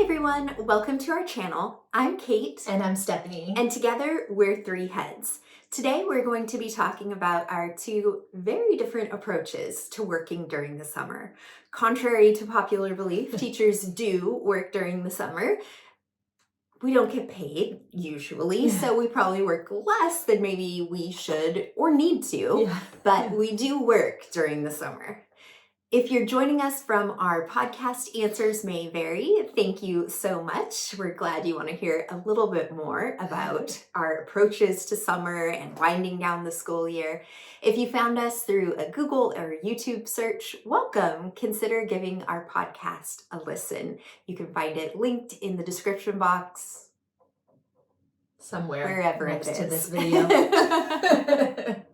everyone, welcome to our channel. I'm Kate. And I'm Stephanie. And together we're Three Heads. Today we're going to be talking about our two very different approaches to working during the summer. Contrary to popular belief, teachers do work during the summer. We don't get paid usually, so we probably work less than maybe we should or need to, but we do work during the summer. If you're joining us from our podcast, Answers May Vary, thank you so much. We're glad you want to hear a little bit more about our approaches to summer and winding down the school year. If you found us through a Google or YouTube search, welcome. Consider giving our podcast a listen. You can find it linked in the description box. Somewhere wherever next it is. to this video.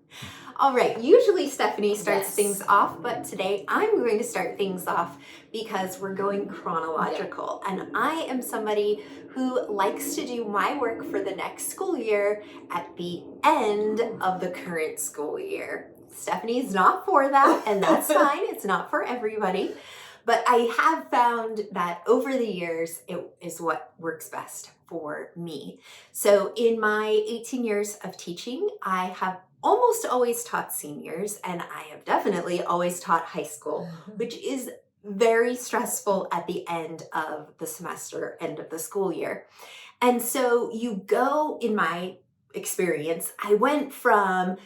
All right, usually Stephanie starts things off, but today I'm going to start things off because we're going chronological. And I am somebody who likes to do my work for the next school year at the end of the current school year. Stephanie's not for that, and that's fine. It's not for everybody. But I have found that over the years, it is what works best for me. So in my 18 years of teaching, I have almost always taught seniors, and I have definitely always taught high school, which is very stressful at the end of the semester, end of the school year. And so you go, in my experience, I went from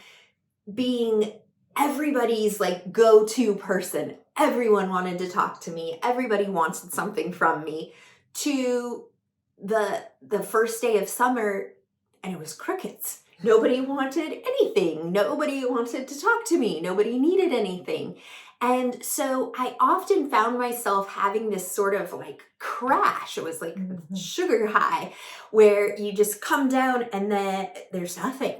being everybody's like go-to person. Everyone wanted to talk to me. Everybody wanted something from me, to the first day of summer, and it was crickets. Nobody wanted anything. Nobody wanted to talk to me. Nobody needed anything. And so I often found myself having this sort of like crash. It was like sugar high, where you just come down and then there's nothing.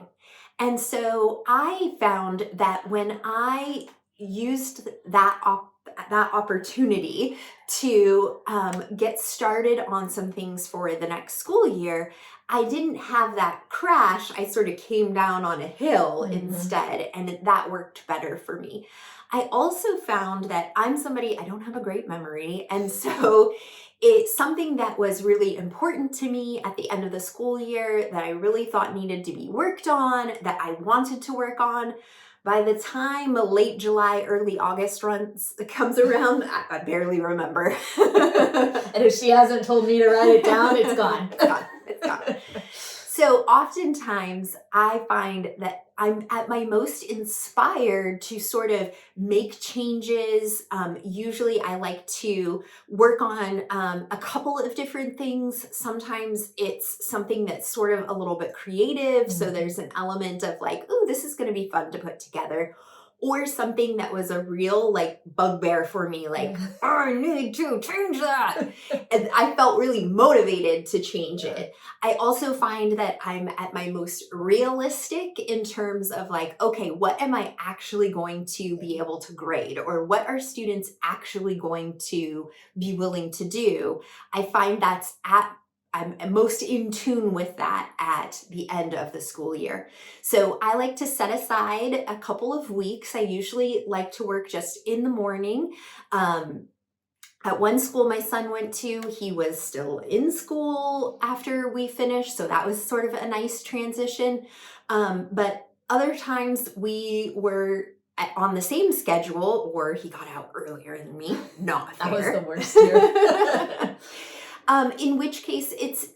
And so I found that when I used that opportunity to get started on some things for the next school year, I didn't have that crash. I sort of came down on a hill instead, and that worked better for me. I also found that I'm somebody, I don't have a great memory, and so it's something that was really important to me at the end of the school year that I really thought needed to be worked on, that I wanted to work on. By the time late July, early August comes around, I barely remember. And if she hasn't told me to write it down, it's gone. It's gone. So oftentimes I find that I'm at my most inspired to sort of make changes. Usually I like to work on a couple of different things. Sometimes it's something that's sort of a little bit creative. So there's an element of like, oh, this is going to be fun to put together. Or something that was a real like bugbear for me, like, I need to change that. And I felt really motivated to change it. I also find that I'm at my most realistic in terms of like, okay, what am I actually going to be able to grade? Or what are students actually going to be willing to do? I find I'm most in tune with that at the end of the school year. So I like to set aside a couple of weeks. I usually like to work just in the morning. At one school my son went to, he was still in school after we finished, so that was sort of a nice transition. But other times we were on the same schedule, or he got out earlier than me. Not fair. That was the worst year. In which case it's,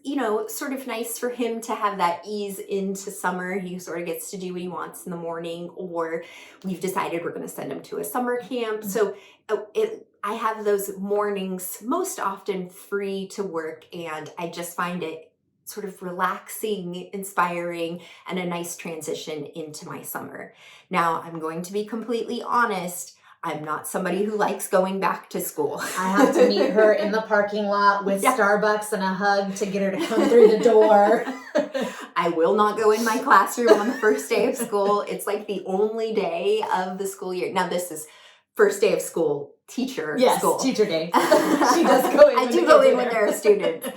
sort of nice for him to have that ease into summer. He sort of gets to do what he wants in the morning, or we've decided we're going to send him to a summer camp. So I have those mornings most often free to work, and I just find it sort of relaxing, inspiring, and a nice transition into my summer. Now, I'm going to be completely honest. I'm not somebody who likes going back to school. I have to meet her in the parking lot with Starbucks and a hug to get her to come through the door. I will not go in my classroom on the first day of school. It's like the only day of the school year. Now, this is first day of school, teacher school. Yes, teacher day. She does go in. I do go in when there are students.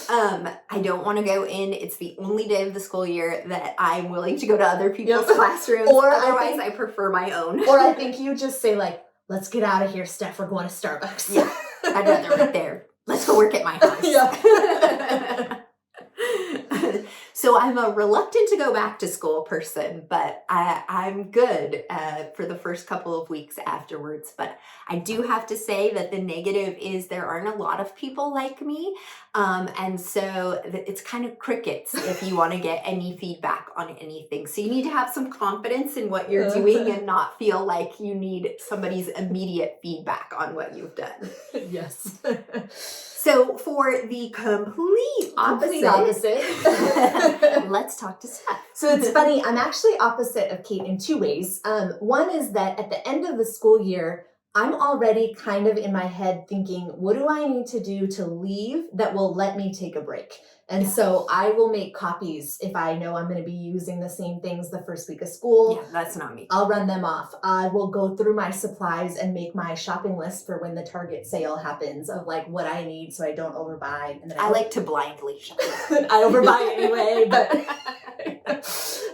I don't want to go in. It's the only day of the school year that I'm willing to go to other people's classrooms. Or otherwise, I prefer my own. Or I think you just say like, let's get out of here, Steph. We're going to Starbucks. Yeah, I'd rather right there. let's go work at my house. Yeah. So I'm a reluctant to go back to school person, but I'm good for the first couple of weeks afterwards. But I do have to say that the negative is there aren't a lot of people like me. And so it's kind of crickets if you want to get any feedback on anything. So you need to have some confidence in what you're doing and not feel like you need somebody's immediate feedback on what you've done. Yes. So for the complete opposite. Let's talk to Steph. So it's funny, I'm actually opposite of Kate in two ways. One is that at the end of the school year, I'm already kind of in my head thinking, what do I need to do to leave that will let me take a break? And so I will make copies if I know I'm going to be using the same things the first week of school. Yeah, that's not me. I'll run them off. I will go through my supplies and make my shopping list for when the Target sale happens of like what I need so I don't overbuy. And then I like to blindly shop. I overbuy anyway, but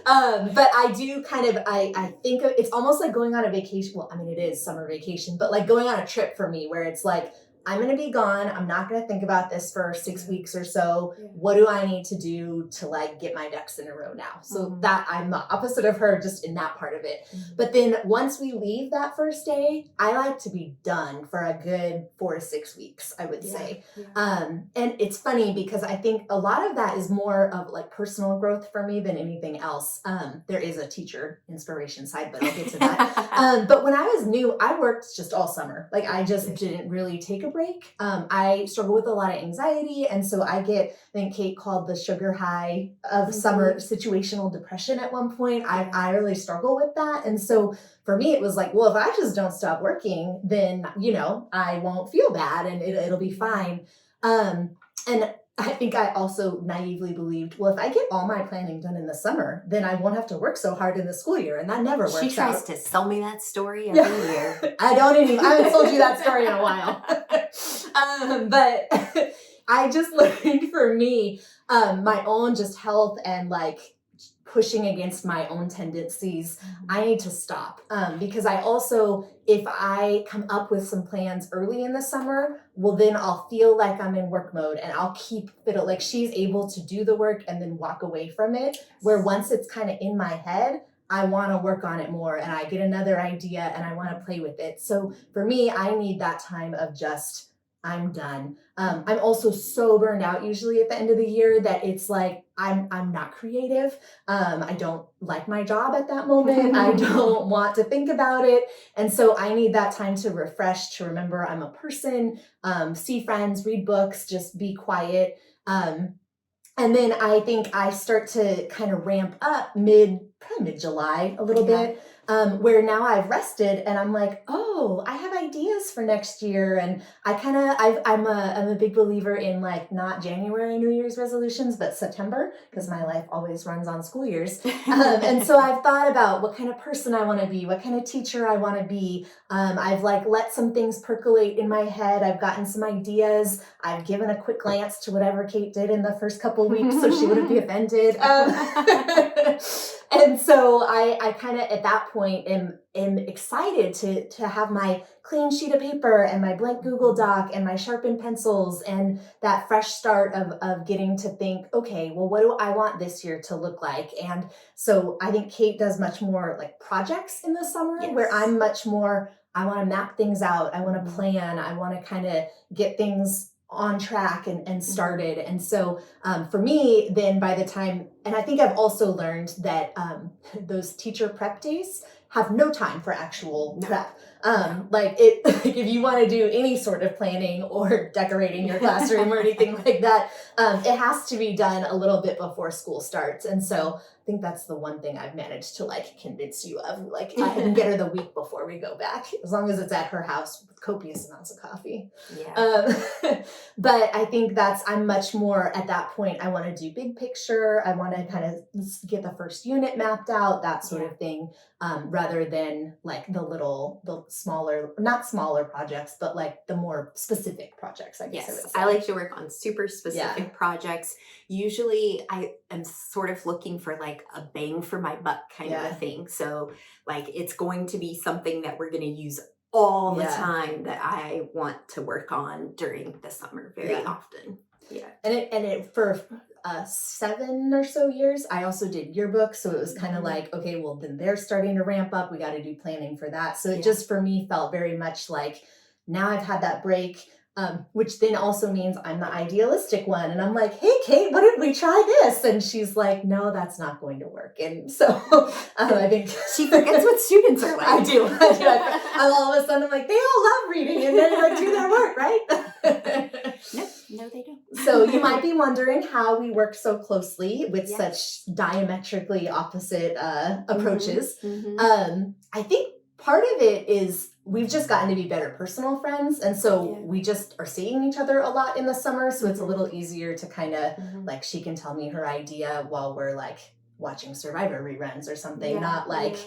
I do kind of, I think it's almost like going on a vacation. Well, I mean, it is summer vacation, but like going on a trip for me where it's like, I'm going to be gone. I'm not going to think about this for 6 weeks or so. Yeah. What do I need to do to like get my ducks in a row now? So that I'm the opposite of her just in that part of it. But then once we leave that first day, I like to be done for a good 4 to 6 weeks, I would say. Yeah. And it's funny because I think a lot of that is more of like personal growth for me than anything else. There is a teacher inspiration side, but I'll get to that. But when I was new, I worked just all summer. Like I just didn't really take a break. I struggle with a lot of anxiety. And so I think Kate called the sugar high of summer situational depression at one point. I really struggle with that. And so for me, it was like, well, if I just don't stop working, then, I won't feel bad and it'll be fine. And I think I also naively believed, well, if I get all my planning done in the summer, then I won't have to work so hard in the school year. And that never works out. She tries to sell me that story every year. I haven't told you that story in a while. But I just learned for me, my own just health and like pushing against my own tendencies, I need to stop. Because I also, if I come up with some plans early in the summer, well, then I'll feel like I'm in work mode and I'll keep it like she's able to do the work and then walk away from it. Where once it's kind of in my head, I want to work on it more and I get another idea and I want to play with it. So for me, I need that time of just, I'm done. I'm also so burned out usually at the end of the year that it's like, I'm not creative. I don't like my job at that moment. I don't want to think about it. And so I need that time to refresh, to remember I'm a person, see friends, read books, just be quiet. And then I think I start to kind of ramp up probably mid-July a little bit, where now I've rested and I'm like, oh, I have ideas for next year. And I'm a big believer in like not January New Year's resolutions, but September, because my life always runs on school years. And so I've thought about what kind of person I want to be, what kind of teacher I want to be. I've like let some things percolate in my head. I've gotten some ideas. I've given a quick glance to whatever Kate did in the first couple of weeks so she wouldn't be offended. And so I kind of at that point am excited to have my clean sheet of paper and my blank Google Doc and my sharpened pencils and that fresh start of getting to think, okay, well, what do I want this year to look like? And so I think Kate does much more like projects in the summer where I'm much more, I want to map things out. I want to plan. I want to kind of get things on track and started. And so for me, then by the time, and I think I've also learned that those teacher prep days have no time for actual prep. Like if you want to do any sort of planning or decorating your classroom or anything like that, it has to be done a little bit before school starts. And so I think that's the one thing I've managed to like convince you of. Like I can get her the week before we go back, as long as it's at her house with copious amounts of coffee. But I think I'm much more at that point. I want to do big picture. I want to kind of get the first unit mapped out, that sort of thing, rather than like the smaller, not smaller projects, but like the more specific projects, I guess. Yes, I like to work on super specific projects. Usually I am sort of looking for like a bang for my buck kind of a thing. So like it's going to be something that we're going to use all the Yeah. time that I want to work on during the summer very Yeah. often. Yeah. And it for 7 or so years, I also did yearbook. So it was kind of like, okay, well, then they're starting to ramp up. We got to do planning for that. So it just for me felt very much like now I've had that break. Which then also means I'm the idealistic one. And I'm like, hey, Kate, what if we try this? And she's like, no, that's not going to work. And so I think she forgets what students are like. I do. I'm all of a sudden, I'm like, they all love reading and they like do their work, right? No, they don't. So you might be wondering how we work so closely with such diametrically opposite approaches. I think part of it is we've just gotten to be better personal friends. And so we just are seeing each other a lot in the summer. So it's a little easier to kind of like, she can tell me her idea while we're like watching Survivor reruns or something, not like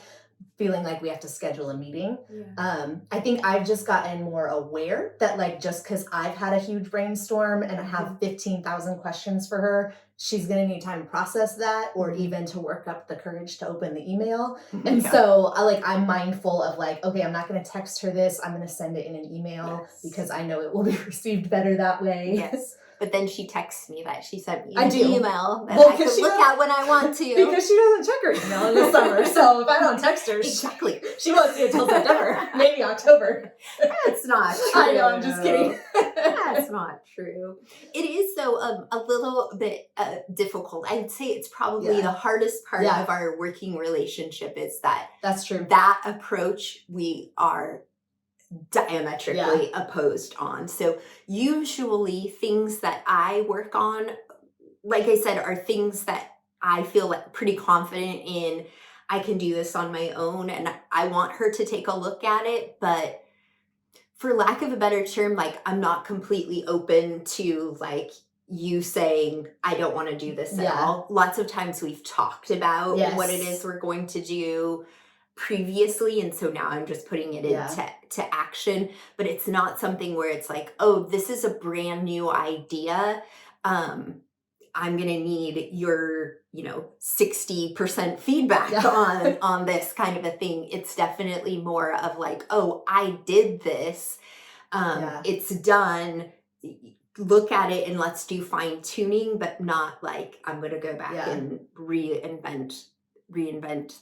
feeling like we have to schedule a meeting. I think I've just gotten more aware that like, just because I've had a huge brainstorm and I have 15,000 questions for her, she's going to need time to process that or even to work up the courage to open the email. And so I'm mindful of like, okay, I'm not going to text her this. I'm going to send it in an email because I know it will be received better that way. Yes. But then she texts me that she sent me an email that I can look at when I want to. Because she doesn't check her email in the summer. So if I don't text her, exactly, she won't see it until September, maybe October. That's not true. I know, I'm just kidding. That's not true. It is, though, a little bit difficult. I'd say it's probably the hardest part of our working relationship is that. That's true. That approach we are diametrically opposed on. So usually things that I work on, like I said, are things that I feel like pretty confident in. I can do this on my own and I want her to take a look at it, but for lack of a better term, like I'm not completely open to like you saying, I don't want to do this at all. Lots of times we've talked about what it is we're going to do previously, and so now I'm just putting it into action, but it's not something where it's like, oh, this is a brand new idea. I'm gonna need your 60% feedback on this kind of a thing. It's definitely more of like, oh, I did this, it's done, look at it and let's do fine tuning, but not like I'm gonna go back and reinvent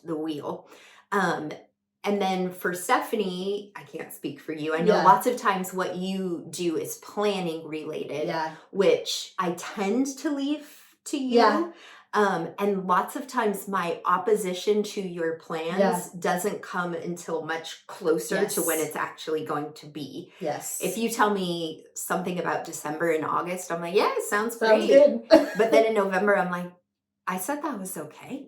the wheel. And then for Stephanie, I can't speak for you. I know lots of times what you do is planning related, which I tend to leave to you. And lots of times my opposition to your plans doesn't come until much closer to when it's actually going to be. If you tell me something about December and August, I'm like, yeah, it sounds great. Good. But then in November, I'm like, I said that was okay.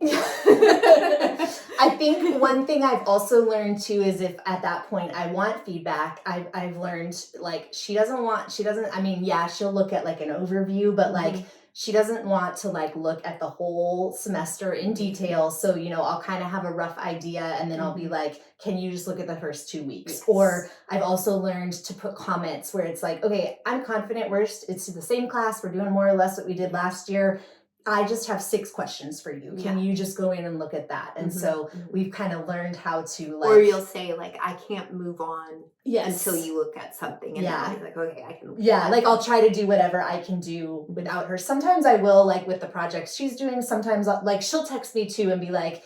I think one thing I've also learned too is if at that point I want feedback, I've learned like she'll look at like an overview, but like she doesn't want to like look at the whole semester in detail. So, I'll kind of have a rough idea and then I'll be like, can you just look at the first 2 weeks? Or I've also learned to put comments where it's like, okay, I'm confident it's the same class. We're doing more or less what we did last year. I just have 6 questions for you. Can you just go in and look at that? And so we've kind of learned how to like... Or you'll say like, I can't move on until you look at something. And then I'm like, okay, I can... like I'll try to do whatever I can do without her. Sometimes I will like with the projects she's doing. Sometimes like she'll text me too and be like,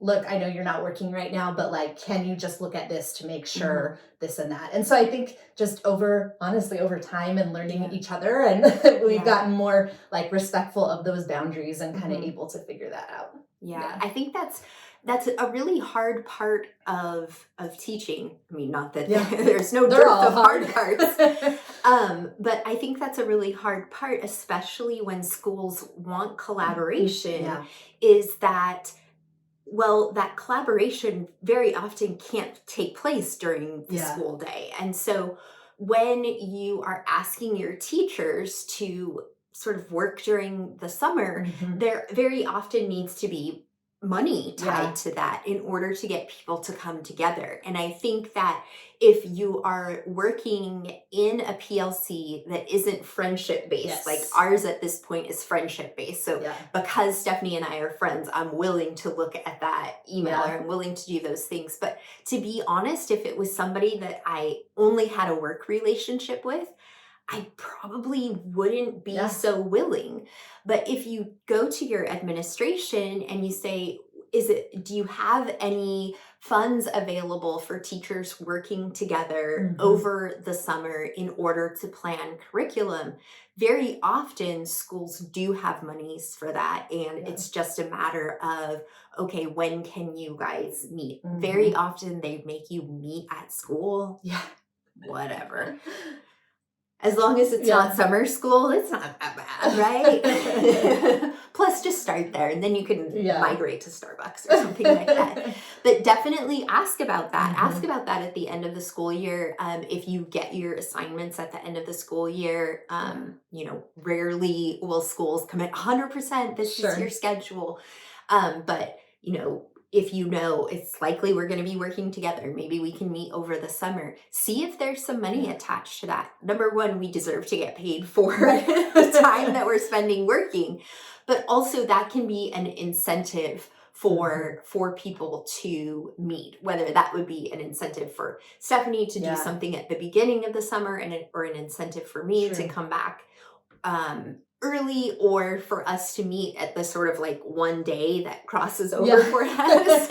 look, I know you're not working right now, but like, can you just look at this to make sure this and that? And so I think just over time and learning each other, and we've gotten more like respectful of those boundaries and kind of able to figure that out. I think that's a really hard part of teaching. I mean, not that there's no dearth of hard parts, but I think that's a really hard part, especially when schools want collaboration, is that that collaboration very often can't take place during the school day. And so when you are asking your teachers to sort of work during the summer, there very often needs to be money tied Yeah. to that in order to get people to come together. And I think that if you are working in a PLC that isn't friendship based, Yes. like ours at this point is friendship based. So Yeah. because Stephanie and I are friends, I'm willing to look at that email, Yeah. or I'm willing to do those things. But to be honest, if it was somebody that I only had a work relationship with, I probably wouldn't be Yeah. so willing. But if you go to your administration and you say, do you have any funds available for teachers working together Mhm. over the summer in order to plan curriculum? Very often schools do have monies for that. And Yeah. it's just a matter of, okay, when can you guys meet? Mhm. Very often they make you meet at school. Yeah. Whatever. As long as it's Yeah. not summer school, it's not that bad, right? Plus, just start there and then you can Yeah. migrate to Starbucks or something like that. But definitely ask about that. Mhm. Ask about that at the end of the school year. If you get your assignments at the end of the school year, rarely will schools commit 100%. This Sure. is your schedule. But, if you know it's likely we're going to be working together, maybe we can meet over the summer. See if there's some money attached to that. Number one, we deserve to get paid for the time that we're spending working, but also that can be an incentive for people to meet, whether that would be an incentive for Stephanie to do something at the beginning of the summer or an incentive for me to come back early, or for us to meet at the sort of like one day that crosses over for us.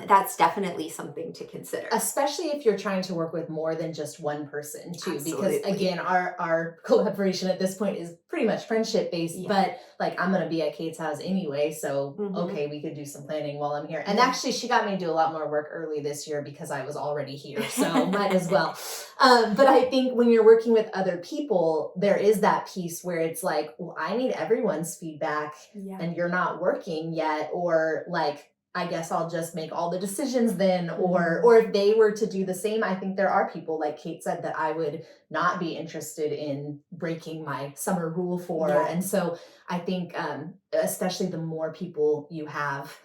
That's definitely something to consider. Especially if you're trying to work with more than just one person too. Absolutely. Because again, our collaboration at this point is pretty much friendship based, but like I'm going to be at Kate's house anyway. So, okay, we could do some planning while I'm here. And actually she got me to do a lot more work early this year because I was already here. So might as well. But I think when you're working with other people, there is that piece where it's like, well, I need everyone's feedback and you're not working yet, or like, I guess I'll just make all the decisions then, or if they were to do the same, I think there are people, like Kate said, that I would not be interested in breaking my summer rule for. And so I think, especially the more people you have,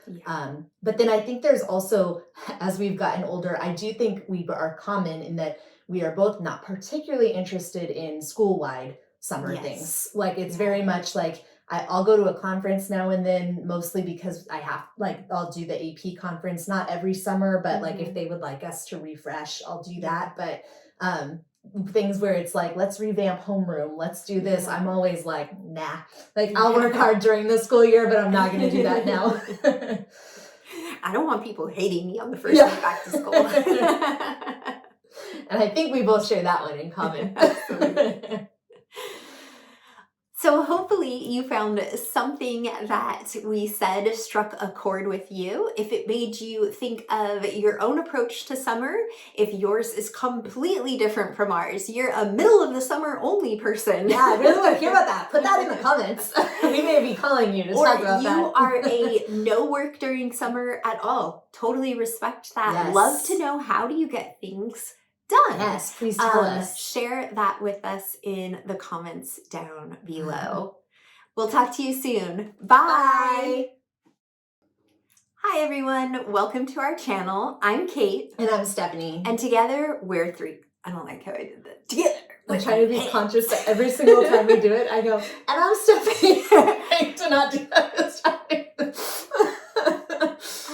but then I think there's also, as we've gotten older, I do think we are common in that we are both not particularly interested in school-wide summer things. Like it's very much like, I'll go to a conference now and then, mostly because I'll do the AP conference, not every summer, but like if they would like us to refresh, I'll do that. But things where it's like, let's revamp homeroom, let's do this. I'm always like, nah, like I'll work hard during the school year, but I'm not going to do that now. I don't want people hating me on the first day back to school. And I think we both share that one in common. Absolutely. So hopefully you found something that we said struck a chord with you. If it made you think of your own approach to summer, if yours is completely different from ours, you're a middle of the summer only person. Yeah, I really want to hear about that. Put that in the comments. We may be calling you to talk about that. Or you are a no work during summer at all. Totally respect that. Yes. Love to know, how do you get things done? Yes, please tell us. Share that with us in the comments down below. We'll talk to you soon. Bye. Hi everyone, welcome to our channel. I'm Kate. And I'm Stephanie. And together we're three. I don't like how I did that. Together. I'm trying to be conscious that every single time we do it, I go, and I'm Stephanie. I to not do that this time.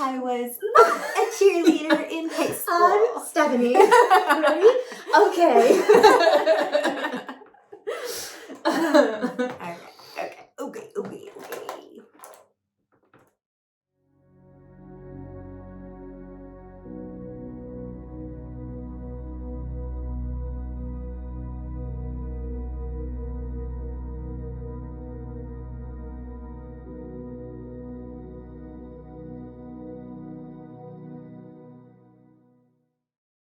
I was not a cheerleader in high school. I'm Stephanie. Ready? Okay.